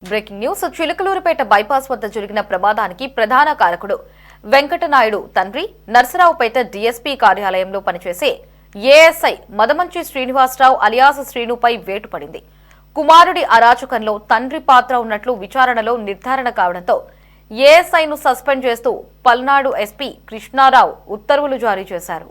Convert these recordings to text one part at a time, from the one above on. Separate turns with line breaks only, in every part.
Breaking news. Chilakaluripet bypass వద్ద జరిగిన ప్రమాదానికి ప్రధాన కారకుడు వెంకటనాయుడు తండ్రి నర్సరావుపేట డీఎస్పీ కార్యాలయంలో పనిచేసే ఏఎస్ఐ మదమంచి శ్రీనివాసరావు అలియాస్ శ్రీనుపై వేటు పడింది. కుమారుడి అరాచకంలో తండ్రి పాత్ర ఉన్నట్లు విచారణలో నిర్ధారణ కావడంతో ఏఎస్ఐను సస్పెండ్ చేస్తూ పల్నాడు ఎస్పీ కృష్ణారావు ఉత్తర్వులు జారీ చేశారు.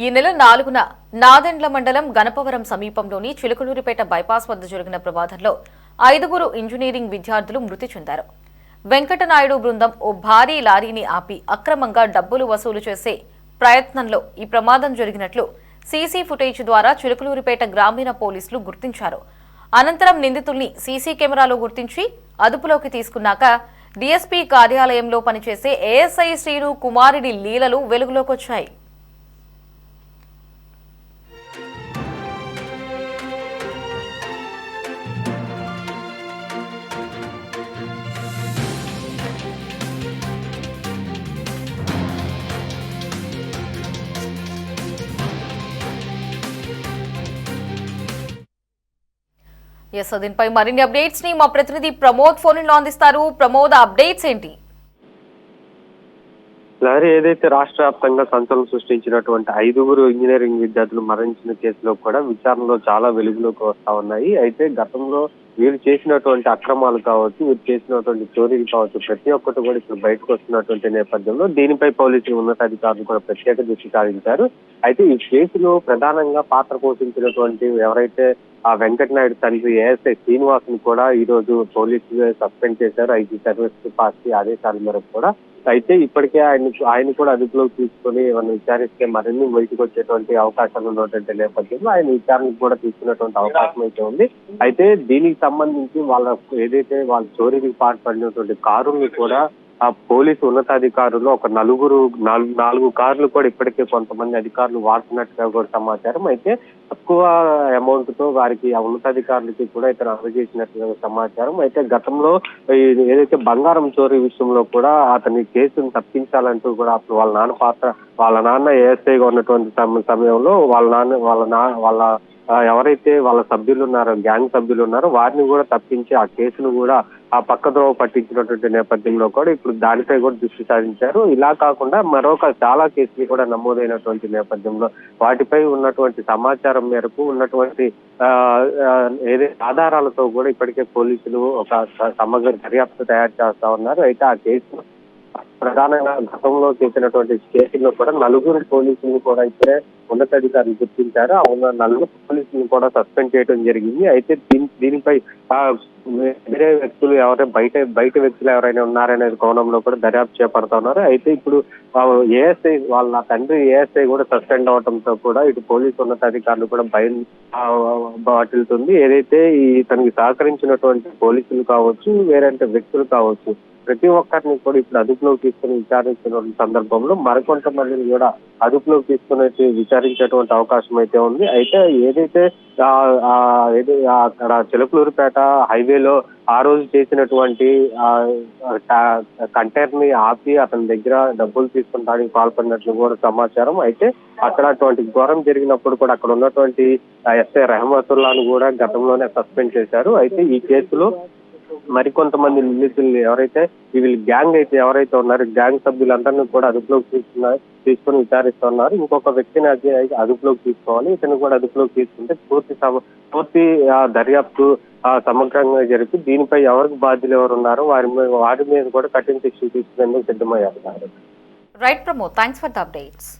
ఈ నెల 4న నాదెండ్ల మండలం గణపవరం సమీపంలోని చిలుకలూరుపేట బైపాస్ వద్ద జరిగిన ప్రమాదంలో 5 ఇంజనీరింగ్ విద్యార్థులు మృతి చెందారు. వెంకటనాయుడు బృందం ఓ భారీ లారీని ఆపి అక్రమంగా డబ్బులు వసూలు చేసే ప్రయత్నంలో ఈ ప్రమాదం జరిగినట్లు సీసీ ఫుటేజ్ ద్వారా చిలుకలూరుపేట గ్రామీణ పోలీసులు గుర్తించారు. అనంతరం నిందితుల్ని సీసీ కెమెరాలో గుర్తించి అదుపులోకి తీసుకున్నాక డీఎస్పీ కార్యాలయంలో పనిచేసే ఏఎస్ఐ శ్రీను కుమారుడి లీలలు వెలుగులోకొచ్చాయి. దీనిపై మరిన్ని అప్డేట్స్ ని మా ప్రతినిధి ప్రమోద్ ఫోన్ లో అందిస్తారు. ప్రమోద్, అప్డేట్స్ ఏంటి?
లారీ ఏదైతే రాష్ట్ర వ్యాప్తంగా సంచలనం సృష్టించినటువంటి 5 ఇంజనీరింగ్ విద్యార్థులు మరణించిన కేసులో కూడా విచారణలో చాలా వెలుగులోకి వస్తా ఉన్నాయి. అయితే గతంలో వీరు చేసినటువంటి అక్రమాలు కావచ్చు, వీరు చేసినటువంటి చోరీలు కావచ్చు, ప్రతి ఒక్కటి కూడా ఇప్పుడు బయటకు వస్తున్నటువంటి నేపథ్యంలో దీనిపై పోలీసులు ఉన్నతాధికారులు కూడా ప్రత్యేక దృష్టి సారించారు. అయితే ఈ కేసులో ప్రధానంగా పాత్ర పోషించినటువంటి ఎవరైతే ఆ వెంకటనాయుడు తండ్రి ఏఎస్ఐ శ్రీనివాసుని కూడా ఈ రోజు పోలీసులు సస్పెండ్ చేశారు. ఐజీ సర్వీస్ పార్టీ ఆదేశాల మేరకు కూడా. అయితే ఇప్పటికే ఆయన కూడా అదుపులోకి తీసుకొని ఏమైనా విచారిస్తే మరిన్ని బయటకు వచ్చేటువంటి అవకాశాలు ఉన్నటువంటి నేపథ్యంలో ఆయన విచారణకు కూడా తీసుకున్నటువంటి అవకాశం అయితే ఉంది. అయితే దీనికి సంబంధించి ఏదైతే వాళ్ళ చోరీకి పాల్పడినటువంటి కారుని కూడా ఆ పోలీసు ఉన్నతాధికారులు ఒక 4 కార్లు కూడా ఇప్పటికే కొంతమంది అధికారులు వాడుతున్నట్టుగా కూడా సమాచారం. అయితే తక్కువ అమౌంట్ తో వారికి ఆ ఉన్నతాధికారులకి కూడా ఇతను అందజేసినట్టుగా సమాచారం. అయితే గతంలో ఏదైతే బంగారం చోరీ విషయంలో కూడా అతని కేసును తప్పించాలంటూ కూడా అప్పుడు వాళ్ళ నాన్న ఏఎస్ఐగా ఉన్నటువంటి సమయంలో వాళ్ళ ఎవరైతే వాళ్ళ సభ్యులు ఉన్నారో, గ్యాంగ్ సభ్యులు ఉన్నారో వారిని కూడా తప్పించి ఆ కేసును కూడా ఆ పక్కదోవ పట్టించినటువంటి నేపథ్యంలో కూడా ఇప్పుడు దానిపై కూడా దృష్టి సారించారు. ఇలా కాకుండా మరొక చాలా కేసులు కూడా నమోదైనటువంటి నేపథ్యంలో వాటిపై ఉన్నటువంటి సమాచారం మేరకు ఉన్నటువంటి ఏదైతే ఆధారాలతో కూడా ఇప్పటికే పోలీసులు ఒక సమగ్ర దర్యాప్తు తయారు చేస్తా ఉన్నారు. అయితే ఆ కేసు ప్రధానంగా గతంలో చేసినటువంటి కేసుల్లో కూడా 4 పోలీసులను కూడా ఇప్పుడే ఉన్నతాధికారులు గుర్తించారు. ఆ 4 పోలీసులను కూడా సస్పెండ్ చేయడం జరిగింది. అయితే దీనిపై వేరే వ్యక్తులు బయట వ్యక్తులు ఎవరైనా ఉన్నారనే కోణంలో కూడా దర్యాప్తు చేపడుతున్నారు. అయితే ఇప్పుడు ఏఎస్ఐ వాళ్ళ తండ్రి ఏఎస్ఐ కూడా సస్పెండ్ అవడంతో కూడా ఇటు పోలీసు ఉన్నతాధికారులు కూడా భయం వాటిల్తుంది. ఏదైతే తనకి సహకరించినటువంటి పోలీసులు కావచ్చు, వేరే వ్యక్తులు కావచ్చు, ప్రతి ఒక్కరిని కూడా ఇప్పుడు అదుపులోకి తీసుకుని విచారించిన సందర్భంలో మరికొంతమందిని కూడా అదుపులోకి తీసుకుని విచారించేటువంటి అవకాశం అయితే ఉంది. అయితే ఏదైతే అక్కడ చిలుకలూరుపేట హైవేలో ఆ రోజు చేసినటువంటి కంటైనర్ ని ఆపి అతని దగ్గర డబ్బులు తీసుకుంటానికి పాల్పడినట్లు కూడా సమాచారం. అయితే అక్కడ అటువంటి ఘోరం జరిగినప్పుడు కూడా అక్కడ ఉన్నటువంటి ఎస్ఐ రెహమతుల్లాను కూడా గతంలోనే సస్పెండ్ చేశారు. అయితే ఈ కేసులో మరికొంతమంది నిందితులు ఎవరైతే వీళ్ళు గ్యాంగ్ అయితే ఎవరైతే ఉన్నారో గ్యాంగ్ సభ్యులందరినీ కూడా అదుపులోకి తీసుకుని విచారిస్తున్నారు. ఇంకొక వ్యక్తిని అదుపులోకి తీసుకోవాలి. ఇతను కూడా అదుపులోకి తీసుకుంటే పూర్తి దర్యాప్తు సమగ్రంగా జరిపి దీనిపై ఎవరికి బాధ్యులు ఎవరు ఉన్నారో వారి మీద కూడా కఠిన శిక్షలు తీసుకునేందుకు సిద్ధమయ్యారు.
Right Pramod, thanks for the updates.